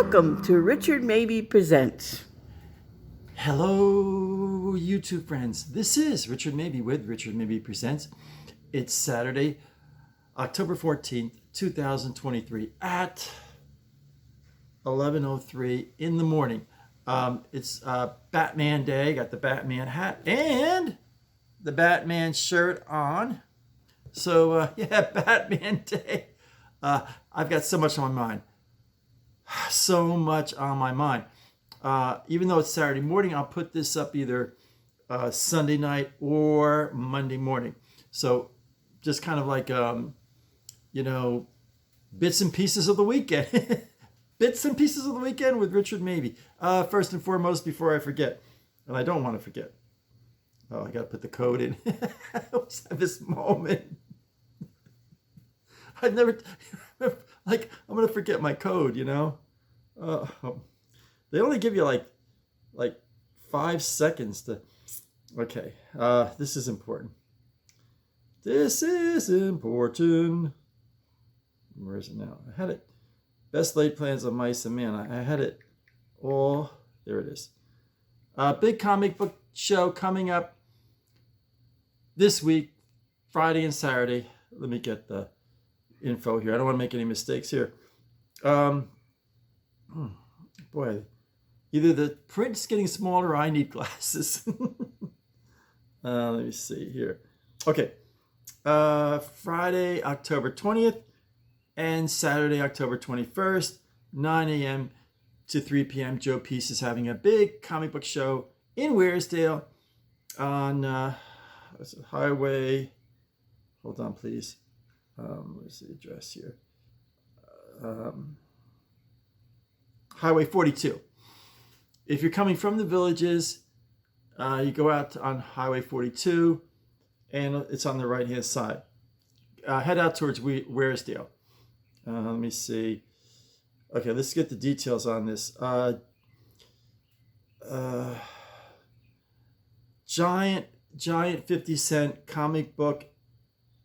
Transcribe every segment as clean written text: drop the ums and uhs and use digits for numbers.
Welcome to Richard Mabey Presents. Hello, YouTube friends. This is Richard Mabey with Richard Mabey Presents. It's Saturday, October 14th, 2023 at 11:03 in the morning. It's Batman Day. Got the Batman hat and the Batman shirt on. So, yeah, Batman Day. I've got so much on my mind. So much on my mind. Even though it's Saturday morning, I'll put this up either Sunday night or Monday morning. So just kind of like, bits and pieces of the weekend. Bits and pieces of the weekend with Richard Mabey. First and foremost, before I forget, and I don't want to forget. Oh, I got to put the code in. I always have this moment. I've never, like, I'm going to forget my code, you know? They only give you like 5 seconds to, okay, this is important. This is important. Where is it now? I had it. Best laid plans of mice and man. I had it all, there it is. Big comic book show coming up this week, Friday and Saturday. Let me get the info here. I don't want to make any mistakes here. Boy, either the print's getting smaller or I need glasses. Let me see here. Okay. Friday, October 20th and Saturday, October 21st, 9 a.m. to 3 p.m. Joe Peace is having a big comic book show in Wearsdale on Highway. Hold on, please. Where's the address here? Highway 42. If you're coming from the Villages, you go out on Highway 42, and it's on the right-hand side. Head out towards Wearsdale. Let me see. Okay, let's get the details on this. Giant 50-cent comic book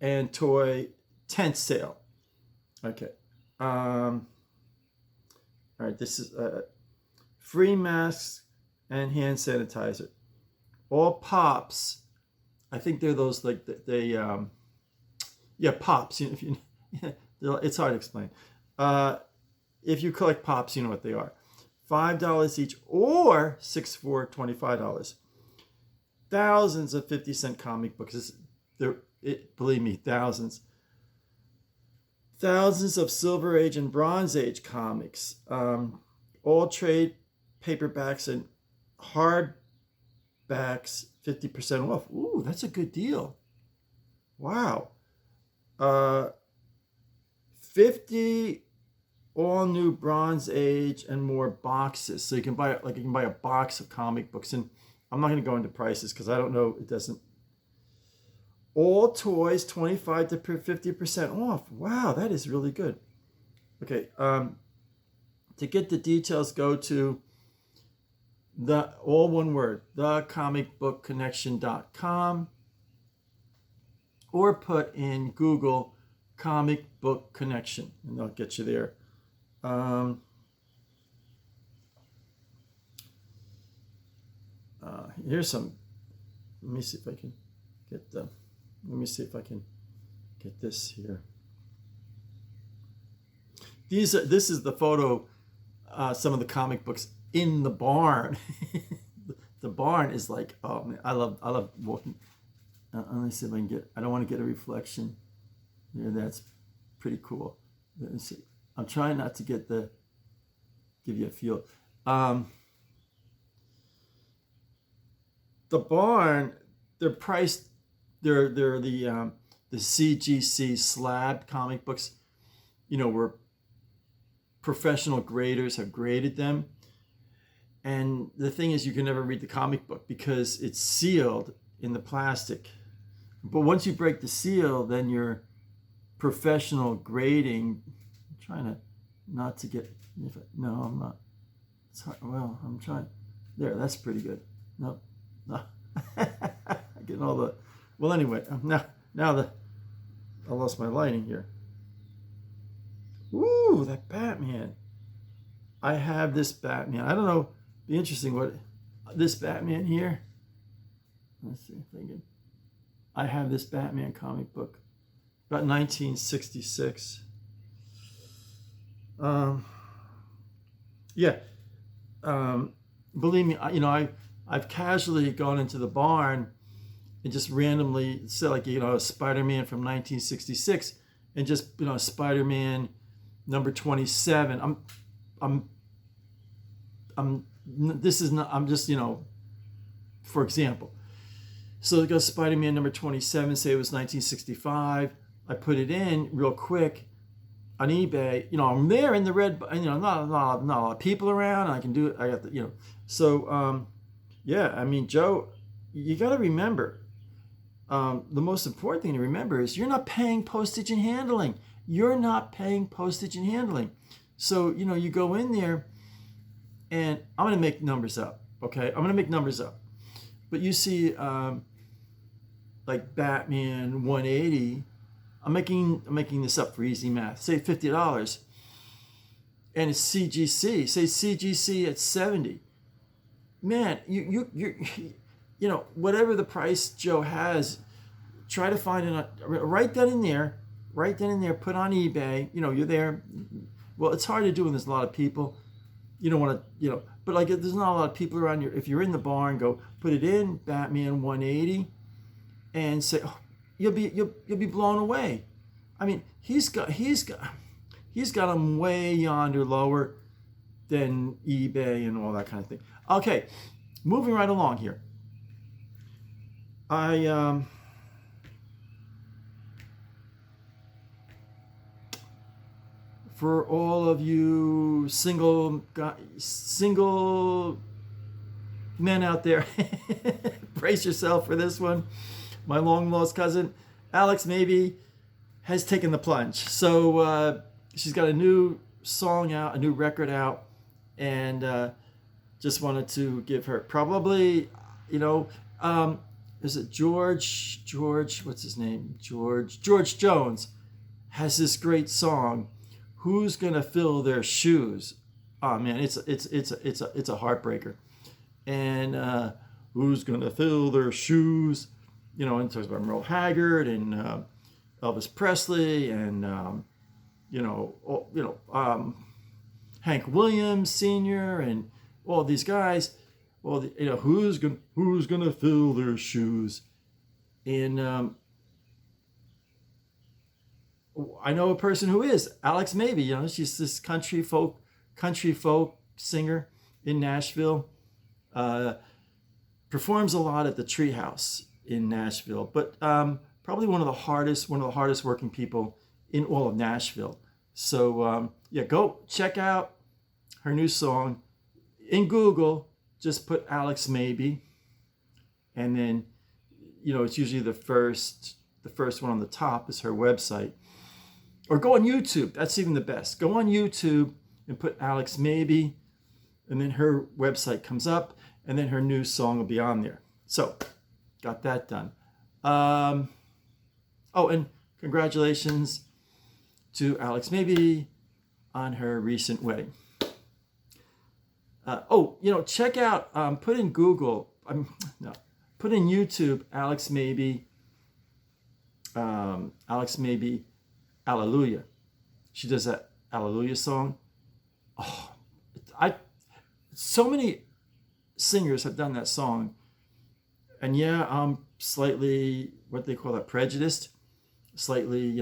and toy tent sale. Okay. All right, this is free masks and hand sanitizer. All pops. I think they're those like pops. If you, it's hard to explain. If you collect pops, you know what they are. $5 each, or 6 for $25. Thousands of 50-cent comic books. Believe me, thousands. Thousands of Silver Age and Bronze Age comics, all trade paperbacks and hardbacks, 50% off. Ooh, that's a good deal. Wow. 50 all new Bronze Age and more boxes. So you can buy a box of comic books, and I'm not going to go into prices because I don't know. It doesn't. All toys 25 to 50% off. Wow, that is really good. Okay, to get the details, go to all one word, thecomicbookconnection.com, or put in Google comic book connection, and they'll get you there. Here's some. Let me see if I can get them. Let me see if I can get this here. This is the photo, some of the comic books in the barn. The barn is like, oh man, I love walking. Let me see if I can get, I don't want to get a reflection. Yeah, that's pretty cool. Let me see. I'm trying not to give you a feel. The barn, they're priced. They're the CGC slab comic books, where professional graders have graded them. And the thing is, you can never read the comic book because it's sealed in the plastic. But once you break the seal, then your professional grading. I'm trying to not to get. No, I'm not. It's hard. Well, I'm trying. There, that's pretty good. Nope. No. Getting all the. Well, anyway, now I lost my lighting here. Ooh, that Batman. I have this Batman. I don't know. Be interesting what this Batman here. Let's see if I can. I have this Batman comic book, about 1966. Yeah. Believe me, I've casually gone into the barn and just randomly said, like, Spider-Man from 1966, and just, Spider-Man number 27. This is not, I'm just, for example. So it goes Spider-Man number 27, say it was 1965. I put it in real quick on eBay. I'm there in the red, not a lot of people around. I can do it. I got the, So, yeah, I mean, Joe, you got to remember, the most important thing to remember is you're not paying postage and handling. You're not paying postage and handling. So, you go in there, and I'm going to make numbers up, okay? I'm going to make numbers up. But you see, like Batman 180, I'm making this up for easy math. Say $50, and it's CGC. Say CGC at 70. Man, you whatever the price Joe has, try to find write that in there. Write that in there. Put on eBay. You're there. Well, it's hard to do when there's a lot of people. You don't want to, but like if there's not a lot of people around you, if you're in the barn, go put it in Batman 180, and say, oh, you'll be blown away. I mean, he's got them way yonder lower than eBay and all that kind of thing. Okay, moving right along here. For all of you single men out there, brace yourself for this one. My long lost cousin, Alex Mabey, has taken the plunge. So she's got a new song out, a new record out, and just wanted to give her probably, is it George, what's his name? George Jones has this great song, Who's Gonna Fill Their Shoes? Oh man, it's a heartbreaker. And who's gonna fill their shoes? And it talks about Merle Haggard and Elvis Presley and Hank Williams Sr. and all these guys. Well, who's gonna fill their shoes? And I know a person who is Alex Mabey. She's this country folk singer in Nashville. Performs a lot at the Treehouse in Nashville, but probably one of the hardest working people in all of Nashville. So go check out her new song in Google. Just put Alex Mabey, and then it's usually the first one on the top is her website. Or go on YouTube. That's even the best. Go on YouTube and put Alex Mabey, and then her website comes up, and then her new song will be on there. So, got that done. And congratulations to Alex Mabey on her recent wedding. Check out, put in Google, put in YouTube, Alex Mabey, Hallelujah. She does that Hallelujah song. Oh, so many singers have done that song. And yeah, I'm slightly, what they call that, prejudiced. Slightly,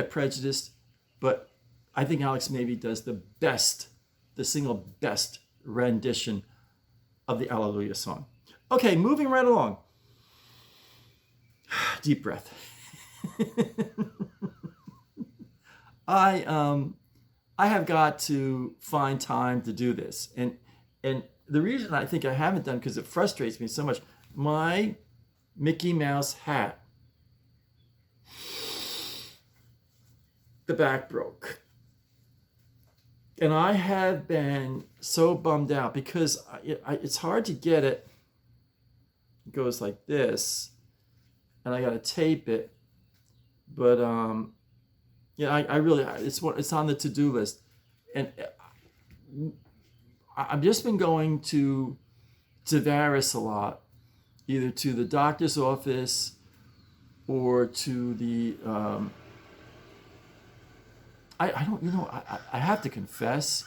prejudiced. But I think Alex Mabey does the single best rendition of the Hallelujah song. Okay, moving right along. Deep breath. I have got to find time to do this, and the reason I think I haven't done, because it frustrates me so much. My Mickey Mouse hat, the back broke, and I have been so bummed out because it's hard to get it. It goes like this, and I got to tape it. But I really, it's on the to-do list, and I've just been going to Tavares a lot, either to the doctor's office or to the I don't, I have to confess,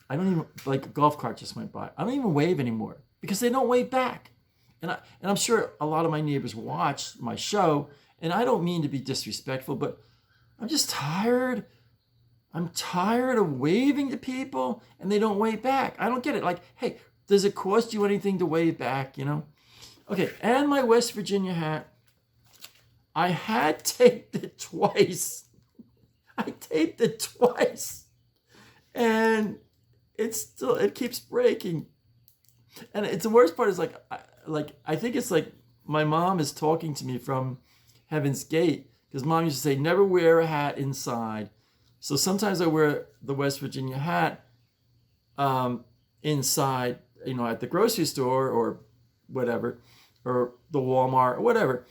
I don't even, like, a golf cart just went by, I don't even wave anymore because they don't wave back. And I'm sure a lot of my neighbors watch my show, and I don't mean to be disrespectful, but I'm just tired. I'm tired of waving to people and they don't wave back. I don't get it. Like, hey, does it cost you anything to wave back, Okay, and my West Virginia hat, I had taped it twice. I taped it twice. And it keeps breaking. And the worst part is I think it's like my mom is talking to me from Heaven's Gate, because Mom used to say, never wear a hat inside. So sometimes I wear the West Virginia hat inside, at the grocery store or whatever, or the Walmart or whatever.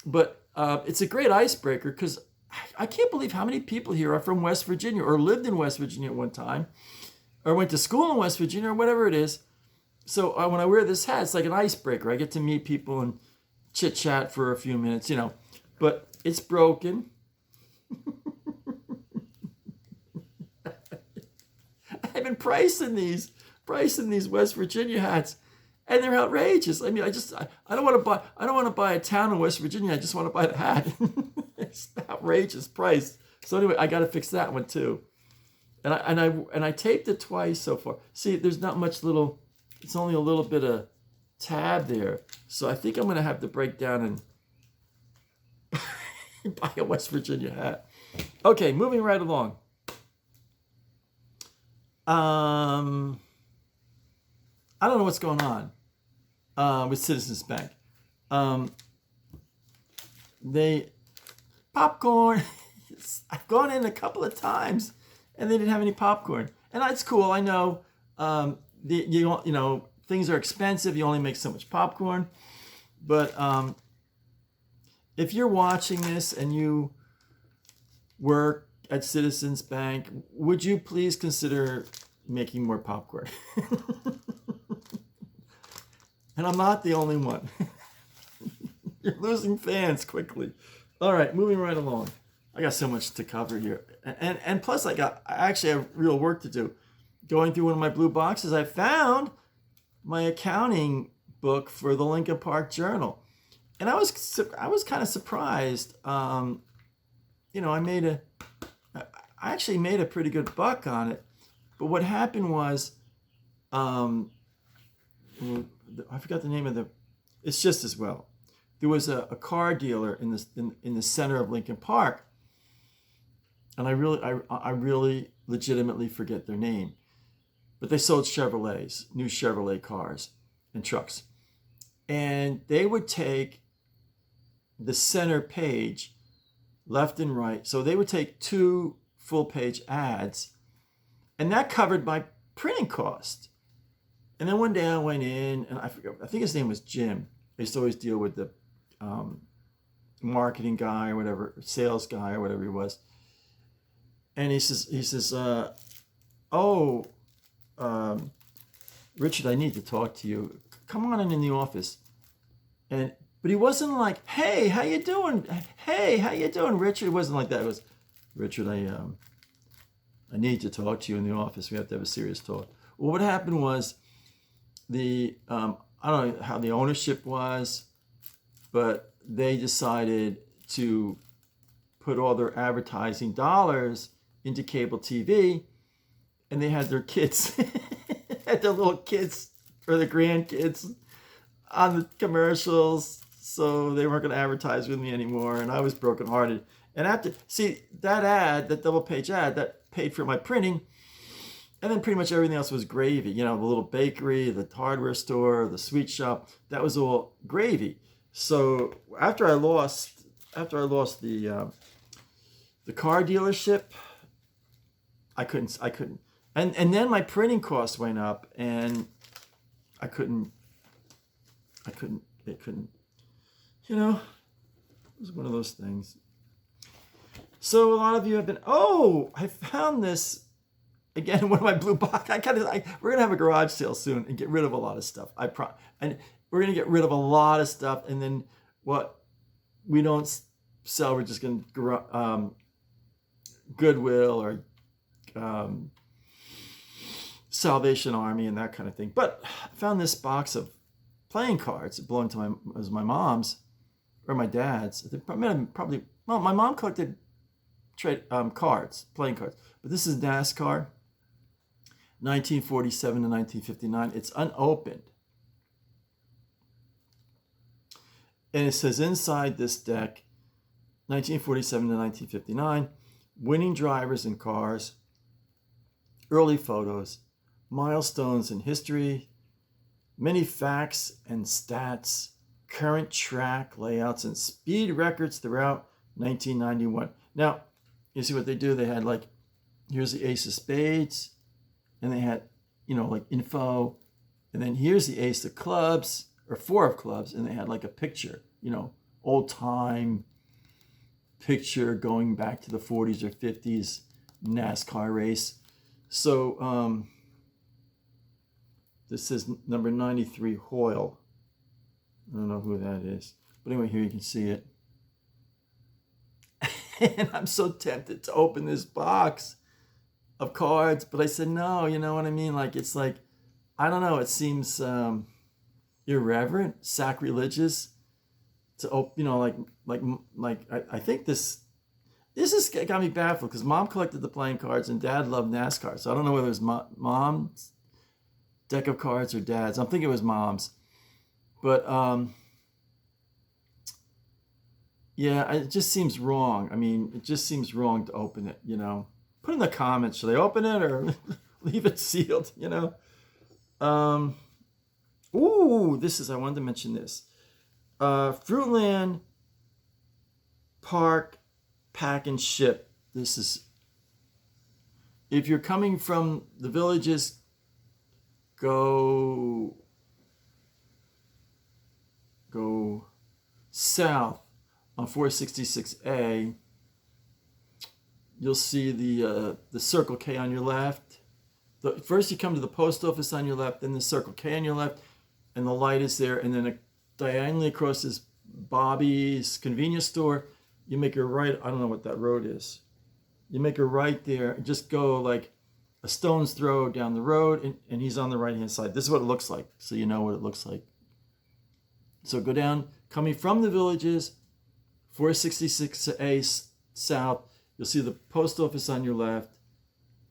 But it's a great icebreaker, because I can't believe how many people here are from West Virginia or lived in West Virginia at one time or went to school in West Virginia or whatever it is. So when I wear this hat, it's like an icebreaker. I get to meet people and chit chat for a few minutes, but it's broken. I've been pricing these West Virginia hats, and they're outrageous. I mean, I don't want to buy a town in West Virginia. I just want to buy the hat. It's an outrageous price. So anyway, I got to fix that one too. And I taped it twice so far. See, there's not much it's only a little bit of tab there. So I think I'm going to have to break down and buy a West Virginia hat. Okay, moving right along. I don't know what's going on with Citizens Bank. Popcorn. I've gone in a couple of times and they didn't have any popcorn, and that's cool. I know things are expensive. You only make so much popcorn, but if you're watching this and you work at Citizens Bank, would you please consider making more popcorn? And I'm not the only one. You're losing fans quickly. All right, moving right along. I got so much to cover here. And plus I actually have real work to do. Going through one of my blue boxes, I found my accounting book for the Lincoln Park Journal. And I was kind of surprised. I actually made a pretty good buck on it. But what happened was, I forgot the name of it's just as well. There was a car dealer in the center of Lincoln Park, and I really legitimately forget their name, but they sold Chevrolets, new Chevrolet cars and trucks, and they would take the center page, left and right. So they would take 2 full-page ads, and that covered my printing cost. And then one day I went in, and I think his name was Jim. I used to always deal with the marketing guy or whatever, sales guy or whatever he was. And he says, Richard, I need to talk to you. Come on in the office. But he wasn't like, hey, how you doing? Hey, how you doing, Richard? It wasn't like that. It was, Richard, I need to talk to you in the office. We have to have a serious talk. Well, what happened was I don't know how the ownership was, but they decided to put all their advertising dollars into cable TV, and they had their kids, had their little kids or their grandkids on the commercials, so they weren't going to advertise with me anymore, and I was brokenhearted. And that double-page ad, that paid for my printing, and then pretty much everything else was gravy. The little bakery, the hardware store, the sweet shop, that was all gravy. So after I lost the car dealership, I couldn't, and then my printing costs went up, and it couldn't. It was one of those things. So a lot of you have been, I found this again, one of my blue box. We're gonna have a garage sale soon and get rid of a lot of stuff. And we're gonna get rid of a lot of stuff, and then what we don't sell, we're just gonna Goodwill or Salvation Army and that kind of thing. But I found this box of playing cards. It belonged to my mom's or my dad's. Probably well, my mom collected cards, playing cards. But this is NASCAR, 1947 to 1959. It's unopened. And it says inside this deck, 1947 to 1959, winning drivers in cars, early photos, milestones in history, many facts and stats, current track layouts, and speed records throughout 1991. Now, you see what they do? They had here's the ace of spades, and they had, info, and then here's the ace of clubs, or four of clubs, and they had a picture, old time picture going back to the 40s or 50s NASCAR race. So this is number 93 Hoyle. I don't know who that is. But anyway, here you can see it. And I'm so tempted to open this box of cards, but I said, no, you know what I mean? It's I don't know, it seems irreverent, sacrilegious to open, I think this has got me baffled because Mom collected the playing cards and Dad loved NASCAR. So I don't know whether it was Mom's deck of cards or Dad's. I'm thinking it was Mom's. But yeah, it just seems wrong. I mean, it just seems wrong to open it, Put in the comments, should I open it or leave it sealed, Ooh, I wanted to mention this. Fruitland Park Pack and Ship. This is, if you're coming from the Villages, go south on 466A. You'll see the Circle K on your left. First you come to the post office on your left, then the Circle K on your left, and the light is there, and then diagonally across is Bobby's convenience store. You make a right. I don't know what that road is. You make a right there and just go a stone's throw down the road, and he's on the right-hand side. This is what it looks like, so you know what it looks like. So go down, coming from the Villages, 466A south. You'll see the post office on your left,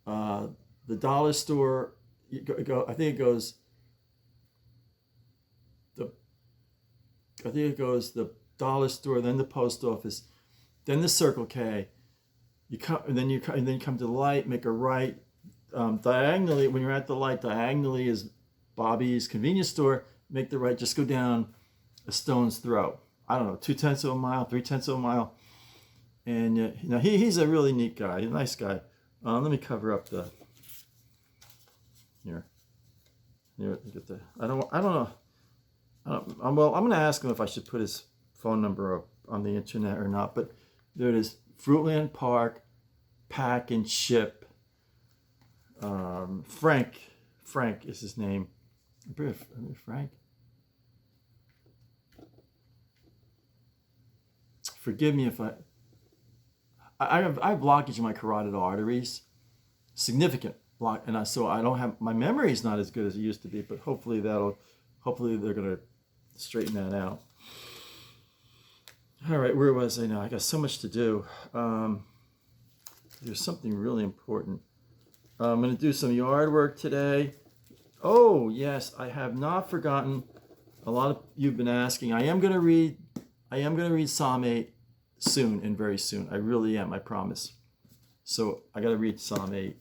the dollar store. I think it goes the dollar store, then the post office, then the Circle K. You come and then you come to the light, make a right. Diagonally, when you're at the light, diagonally is Bobby's convenience store. Make the right. Just go down a stone's throw. I don't know, 0.2 of a mile, 0.3 of a mile. And he's a really neat guy, a nice guy. Let me cover up the here. Get the. I don't know. Well, I'm going to ask him if I should put his phone number up on the internet or not. But there it is, Fruitland Park Pack and Ship. Frank is his name. Frank. Forgive me if I have blockage in my carotid arteries, significant block, and so I don't have, my memory is not as good as it used to be. But hopefully they're gonna straighten that out. All right, where was I now? I got so much to do. There's something really important. I'm going to do some yard work today. Oh, yes, I have not forgotten. A lot of you've been asking. I am going to read Psalm 8 soon and very soon. I really am, I promise. So I got to read Psalm 8.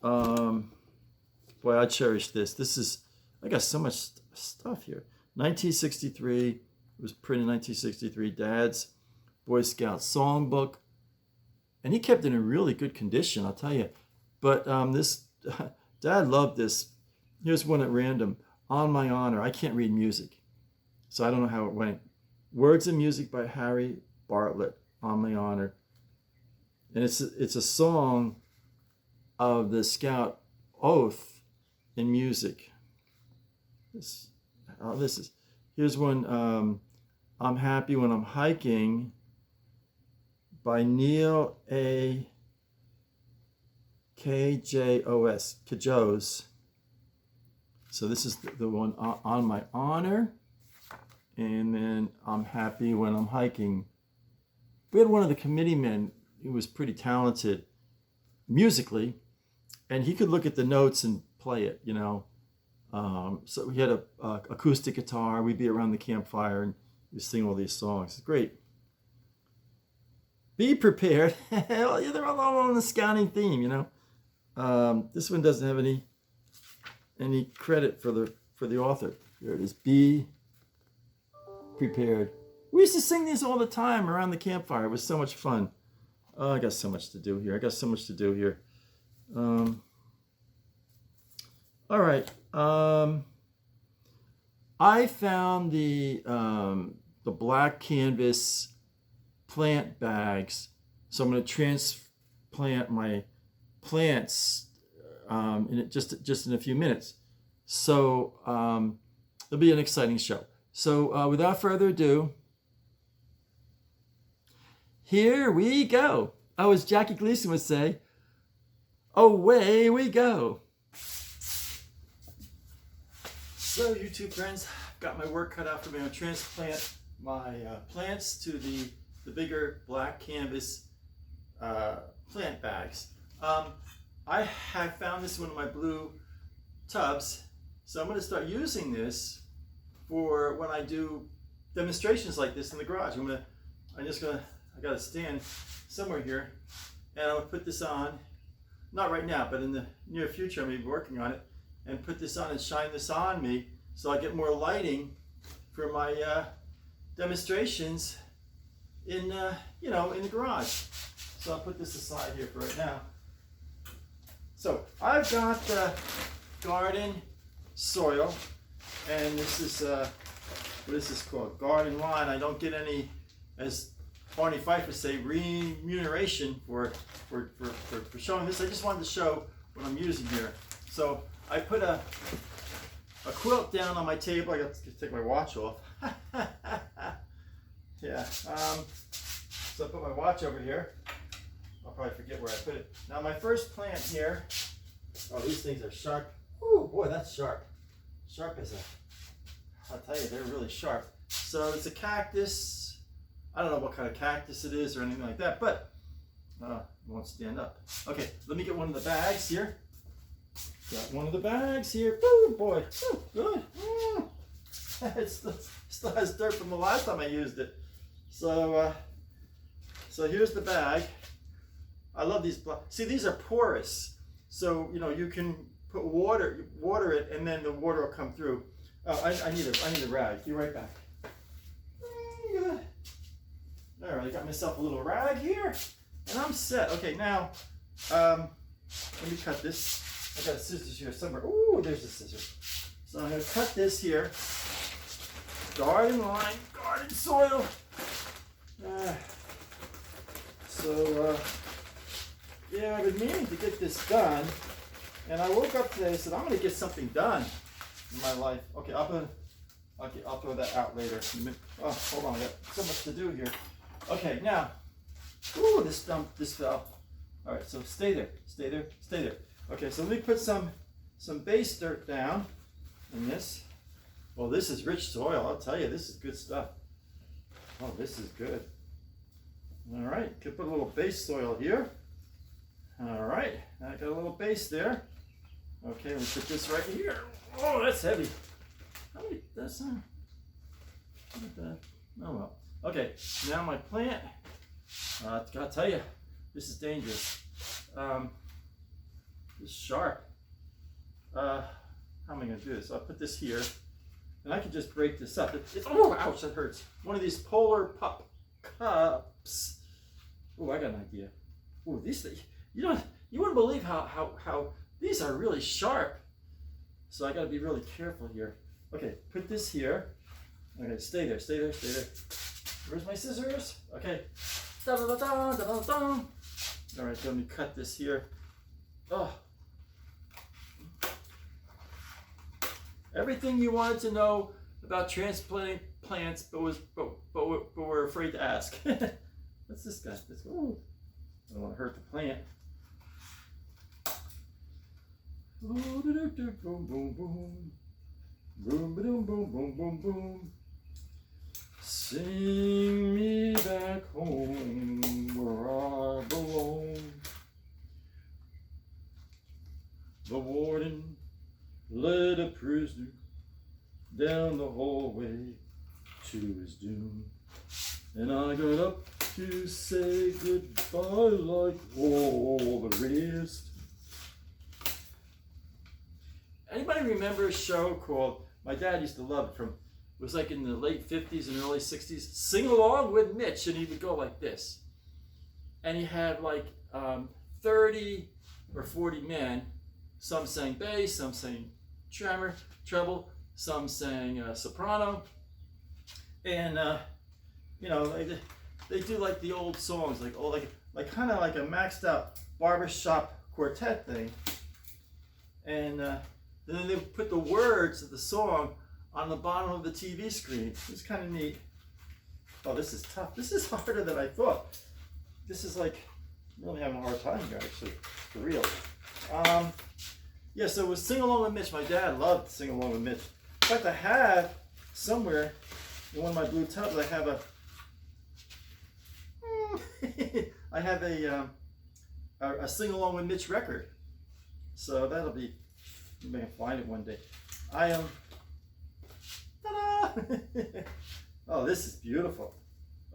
Boy, I cherish this. I got so much stuff here. 1963, it was printed in 1963. Dad's Boy Scout songbook. And he kept it in really good condition, I'll tell you. But Dad loved this. Here's one at random. On My Honor. I can't read music, so I don't know how it went. Words and Music by Harry Bartlett. On My Honor. And it's a song of the Scout oath in music. Here's one, I'm Happy When I'm Hiking by Neil A. Kajos. So this is the one on my honor. And then I'm Happy When I'm Hiking. We had one of the committee men who was pretty talented musically, and he could look at the notes and play it, you know. So we had a acoustic guitar. We'd be around the campfire and we'd sing all these songs. It's great. Be prepared. Well, they're all on the scouting theme, you know. This one doesn't have any credit for the author. Here it is. Be prepared. We used to sing these all the time around the campfire. It was so much fun. Oh, I got so much to do here. All right. I found the black canvas plant bags, so I'm going to transplant my plants just in a few minutes. So it'll be an exciting show. So without further ado, here we go. Oh, as Jackie Gleason would say, away we go. So YouTube friends, I've got my work cut out for me. I'm going to transplant my plants to the bigger black canvas plant bags. I have found this in one of my blue tubs, so I'm going to start using this for when I do demonstrations like this in the garage. I got to stand somewhere here, and I'm going to put this on, not right now, but in the near future I'm going to be working on it, and put this on and shine this on me so I get more lighting for my demonstrations in the garage. So I'll put this aside here for right now. So I've got garden soil, and this is what is this called? Garden line. I don't get any, as Barney Fife would say, remuneration for showing this. I just wanted to show what I'm using here. So I put a quilt down on my table. I got to take my watch off. Yeah. So I put my watch over here. I'll probably forget where I put it. Now my first plant here. Oh, these things are sharp. Oh boy, that's sharp. Sharp as I'll tell you, they're really sharp. So it's a cactus. I don't know what kind of cactus it is or anything like that, but it won't stand up. Okay, let me get one of the bags here. Got one of the bags here. Oh boy, oh, good. It still has dirt from the last time I used it. So here's the bag. I love these. See, these are porous, so you can put water it, and then the water will come through. Oh, I need a rag. Be right back. All right, I got myself a little rag here, and I'm set. Okay, now let me cut this. I got scissors here somewhere. Ooh, there's the scissors. So I'm gonna cut this here. Garden line, garden soil. Yeah, I've been meaning to get this done, and I woke up today and said I'm going to get something done in my life. Okay, I'll throw that out later. Oh, hold on, I got so much to do here. Okay, now, ooh, this fell. All right, so stay there. Okay, so let me put some base dirt down in this. Well, this is rich soil. I'll tell you, this is good stuff. Oh, this is good. All right, could put a little base soil here. All right, I got a little base there. Okay, we put this right here. Oh, that's heavy. How many? That's oh well. Okay, now my plant. I gotta tell you, this is dangerous. It's sharp. How am I gonna do this? I'll put this here, and I can just break this up. Oh, ouch, that hurts. One of these Polar Pup cups. Oh, I got an idea. Oh, these things. You wouldn't believe how these are really sharp. So I got to be really careful here. Okay, put this here. Okay, stay there. Where's my scissors? Okay. All right, let me cut this here. Oh. Everything you wanted to know about transplanting plants, but were afraid to ask. What's this guy? Ooh. I don't want to hurt the plant. Boom, boom, boom. Boom, boom, boom, boom, boom, boom. Sing me back home where I belong. The warden led a prisoner down the hallway to his doom. And I got up to say goodbye like all the rest. Anybody remember a show called, my dad used to love it, it was like in the late 50s and early 60s, Sing Along with Mitch, and he would go like this. And he had like 30 or 40 men. Some sang bass, some sang treble, some sang soprano. And, they do like the old songs, like kind of like a maxed out barbershop quartet thing. And then they put the words of the song on the bottom of the TV screen. It's kind of neat. Oh, this is tough. This is harder than I thought. This is like, I'm really having a hard time here, actually, for real. Yeah, so it was Sing Along with Mitch. My dad loved Sing Along with Mitch. In fact, I have somewhere in one of my blue tubs, I have a Sing Along with Mitch record. So that'll be, you may find it one day. Ta-da! Oh, this is beautiful.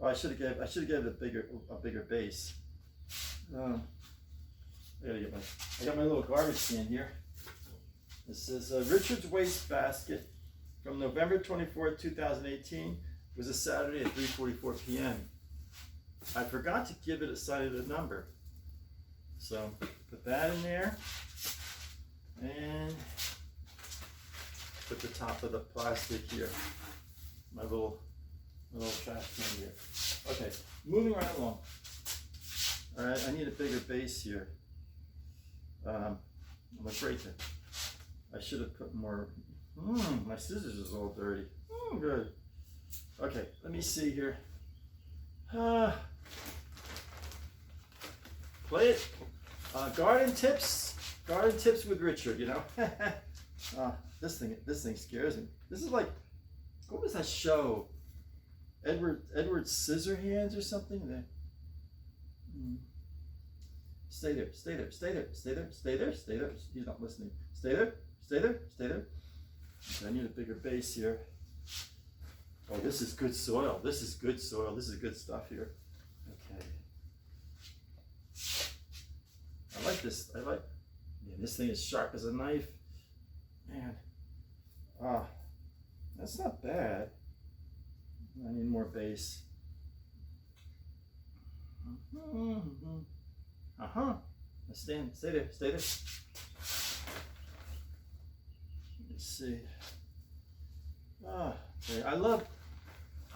Oh, I should have given it a bigger bass. I got my little garbage can here. This is Richard's Wastebasket from November 24th, 2018. It was a Saturday at 3:44 p.m. I forgot to give it a cited number. So put that in there and put the top of the plastic here. My little trash can here. Okay, moving right along. All right, I need a bigger base here. I'm afraid to. I should have put more. My scissors is all dirty. Good. Okay, let me see here. Play it. Garden tips with Richard. You know. This thing scares me. This is like, what was that show? Edward Scissorhands or something. There. Stay there. Stay there. Stay there. Stay there. Stay there. Stay there. He's not listening. Stay there. Stay there. Stay there. Okay, I need a bigger base here. Oh, this is good soil. This is good soil. This is good stuff here. Okay. I like this. Man, this thing is sharp as a knife. Man. That's not bad. I need more base. Stay there. Stay there. Let's see. Okay.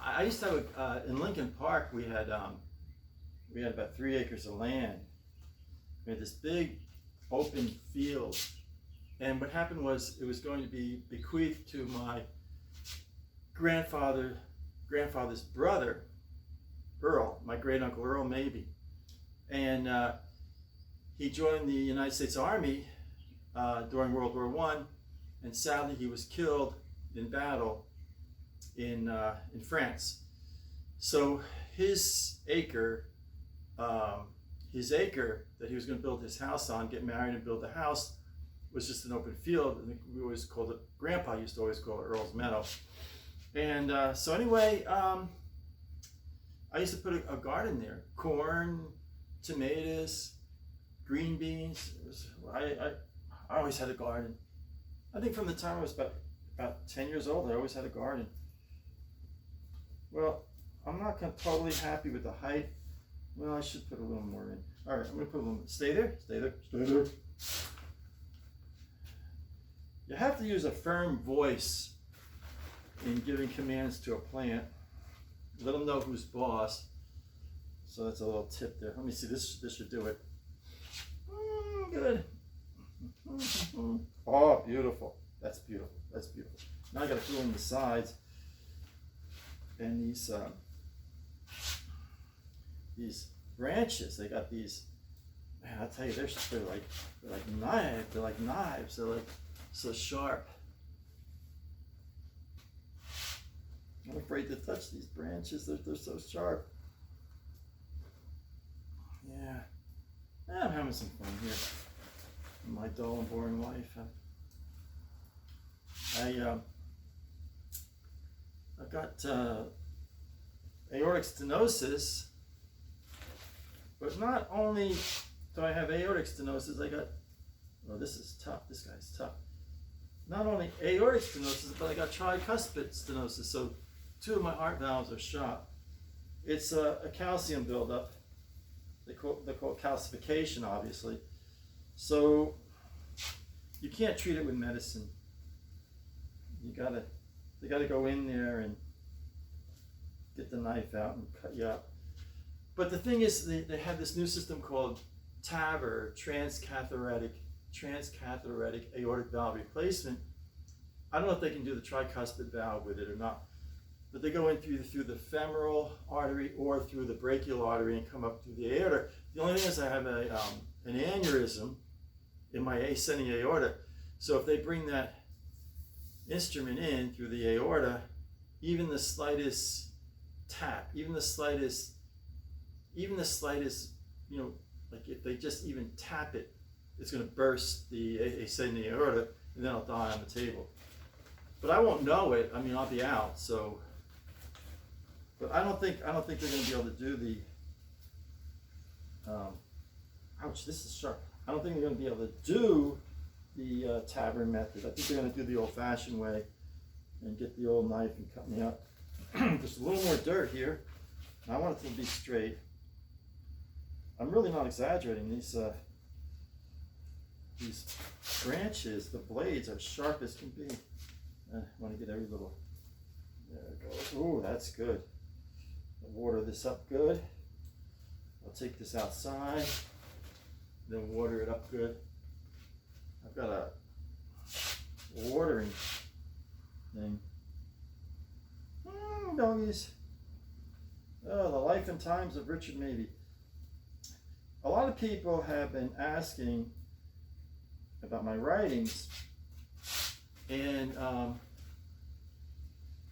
I used to have in Lincoln Park. We had about 3 acres of land. We had this big open field, and what happened was it was going to be bequeathed to my grandfather's brother, Earl, my great uncle Earl Mabey, and he joined the United States Army during World War I, and sadly he was killed in battle in France. So his acre that he was going to build his house on, get married and build the house, was just an open field. And we always called it, Grandpa used to always call it Earl's Meadow. And so anyway, I used to put a garden there: corn, tomatoes, green beans. I always had a garden. I think from the time I was about 10 years old, I always had a garden. Well, I'm not totally happy with the height. Well, I should put a little more in. All right, I'm gonna put a little. Stay there. Stay there. Stay there. You have to use a firm voice in giving commands to a plant. Let them know who's boss. So that's a little tip there. Let me see. This should do it. Good. Oh, beautiful. That's beautiful. That's beautiful. Now I got to fill in the sides. And these branches, they got these, man, I'll tell you, they're like knives. They're like so sharp. I'm afraid to touch these branches. They're so sharp. Yeah. I'm having some fun here in my dull and boring life. I've got aortic stenosis, but not only do I have aortic stenosis, I got, oh, this is tough. This guy's tough. Not only aortic stenosis, but I got tricuspid stenosis. So 2 of my heart valves are shot. It's a calcium buildup. They call it calcification, obviously. So you can't treat it with medicine. They gotta go in there and get the knife out and cut you up. But the thing is, they have this new system called TAVR, transcatheteristic aortic valve replacement. I don't know if they can do the tricuspid valve with it or not, but they go in through the femoral artery or through the brachial artery and come up through the aorta. The only thing is I have an aneurysm in my ascending aorta. So if they bring that instrument in through the aorta, even the slightest tap, even the slightest, like if they just even tap it, it's going to burst the ascending aorta, and then I'll die on the table. But I won't know it. I mean, I'll be out. So, but I don't think they're going to be able to do the. Ouch! This is sharp. I don't think they're going to be able to do the TAVR method. I think they're going to do the old-fashioned way and get the old knife and cut me up. Just a little more dirt here. I want it to be straight. I'm really not exaggerating. These branches, the blades are sharp as can be. I want to get every little. There it goes. Ooh, that's good. I'll water this up good. I'll take this outside, then water it up good. I've got a watering thing. Doggies. Oh, the life and times of Richard Mabey. A lot of people have been asking about my writings, and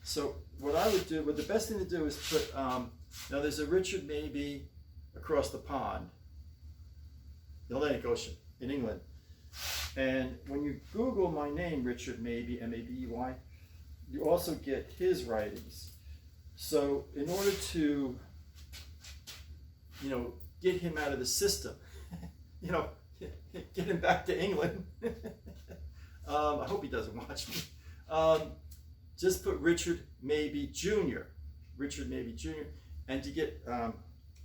so what I would do, the best thing to do is put, now there's a Richard Mabey across the pond, the Atlantic Ocean in England. And when you Google my name, Richard Mabey, M-A-B-E-Y, you also get his writings. So in order to, get him out of the system, get him back to England, I hope he doesn't watch me, just put Richard Mabey Jr., and to get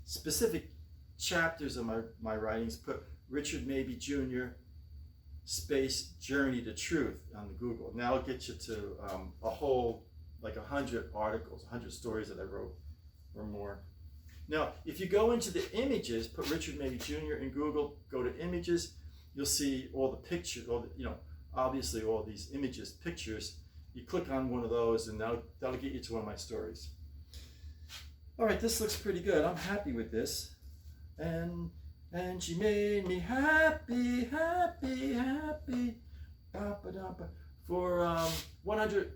specific chapters of my writings, put Richard Mabey Jr. space Journey to Truth on the Google. Now it'll get you to a whole, like 100 articles, 100 stories that I wrote or more. Now, if you go into the images, put Richard Mabey Jr. in Google, go to images, you'll see all the pictures, obviously all these images, pictures. You click on one of those and that'll get you to one of my stories. All right, this looks pretty good. I'm happy with this. And she made me happy, happy, happy. For 100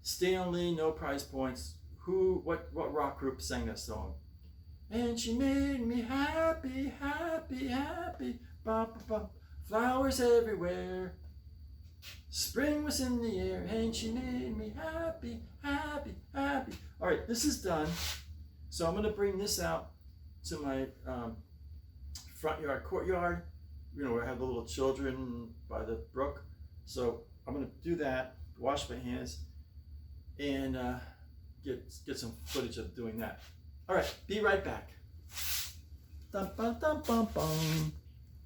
Stanley, no prize points. What rock group sang that song? And she made me happy, happy, happy. Flowers everywhere. Spring was in the air, and she made me happy, happy, happy. All right, this is done. So I'm going to bring this out to my front yard, courtyard, where I have the little children by the brook. So I'm going to do that, wash my hands, and get some footage of doing that. All right, be right back. Dum, bum, dum, bum, bum.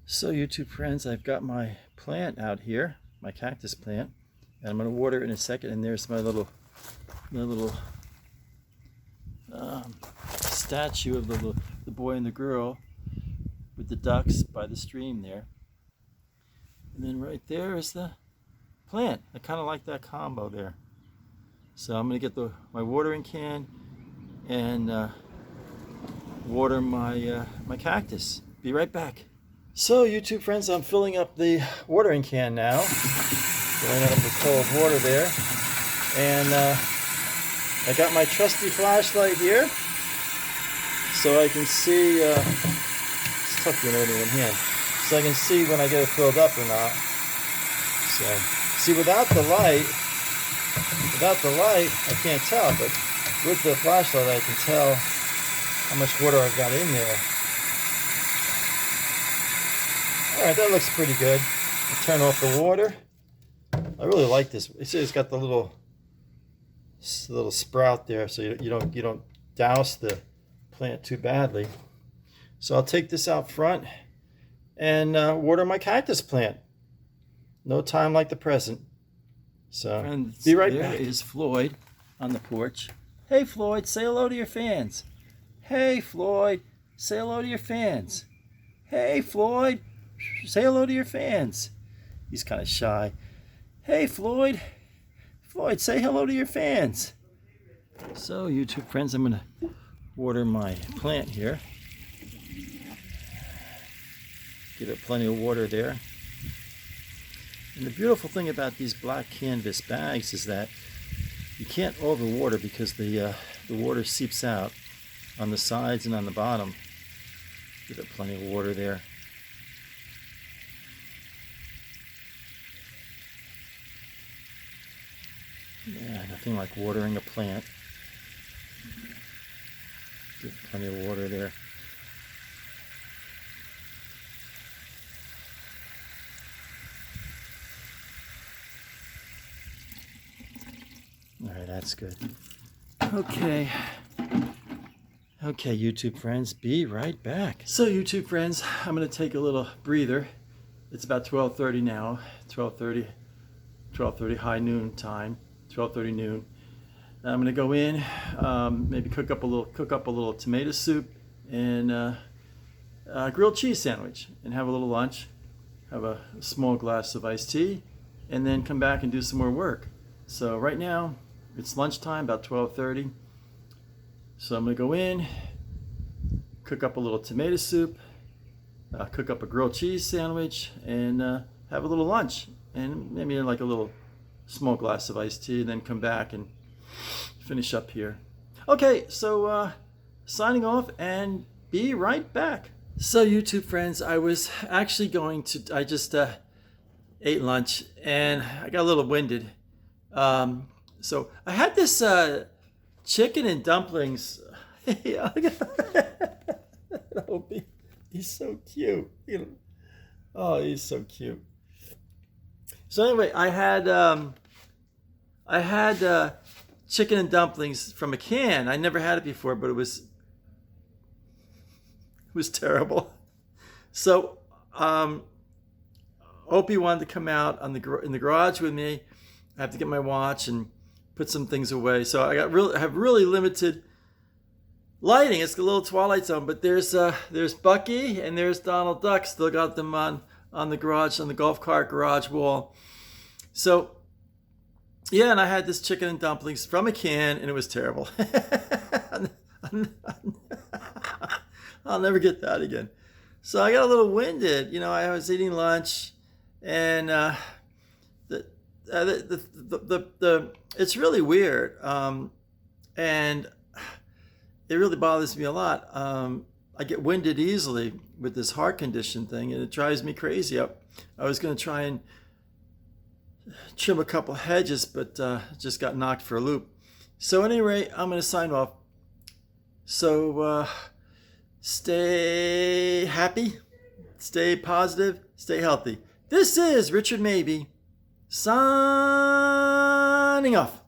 So YouTube friends, I've got my plant out here, my cactus plant, and I'm going to water it in a second. And there's my little statue of the boy and the girl with the ducks by the stream there. And then right there is the plant. I kind of like that combo there. So I'm going to get my watering can and water my cactus. Be right back. So YouTube friends, I'm filling up the watering can now. Filling up the cold water there. And I got my trusty flashlight here. So I can see, it's tough to know in hand. So I can see when I get it filled up or not. So, see without the light, I can't tell, but with the flashlight I can tell how much water I've got in there. Alright, that looks pretty good. I'll turn off the water. I really like this. It's got the little sprout there, so you don't douse the plant too badly. So I'll take this out front and water my cactus plant. No time like the present. So friends, be right back. There is Floyd on the porch. Hey Floyd, say hello to your fans. Hey Floyd, say hello to your fans. Hey Floyd, say hello to your fans. He's kind of shy. Hey Floyd, Floyd, say hello to your fans. So YouTube friends, I'm going to water my plant here. Give it plenty of water there. And the beautiful thing about these black canvas bags is that you can't overwater because the water seeps out on the sides and on the bottom. Give it plenty of water there. Yeah, nothing like watering a plant. Give it plenty of water there. All right, that's good. Okay, YouTube friends, be right back. So YouTube friends, I'm going to take a little breather. It's about 12:30 now, 12:30 high noon time, 12:30 noon. I'm going to go in, maybe cook up a little tomato soup and a grilled cheese sandwich, and have a little lunch, have a small glass of iced tea, and then come back and do some more work. So right now, it's lunchtime, about 12:30. So I'm going to go in, cook up a little tomato soup, cook up a grilled cheese sandwich, and have a little lunch. And maybe like a little small glass of iced tea, and then come back and finish up here. Okay, so signing off and be right back. So YouTube friends, I was actually I just ate lunch and I got a little winded. So I had this chicken and dumplings. He's so cute. Oh, he's so cute. So anyway, I had chicken and dumplings from a can. I never had it before, but it was terrible. So Opie wanted to come out in the garage with me. I have to get my watch and put some things away. So I have really limited lighting. It's a little Twilight Zone, but there's Bucky and there's Donald Duck. Still got them on the golf cart garage wall. So yeah, and I had this chicken and dumplings from a can, and it was terrible. I'll never get that again. So I got a little winded. I was eating lunch, and it's really weird, and it really bothers me a lot. I get winded easily with this heart condition thing, and it drives me crazy. I was going to try and trim a couple hedges, but just got knocked for a loop. So anyway, I'm going to sign off. So stay happy, stay positive, stay healthy. This is Richard Mabey signing off.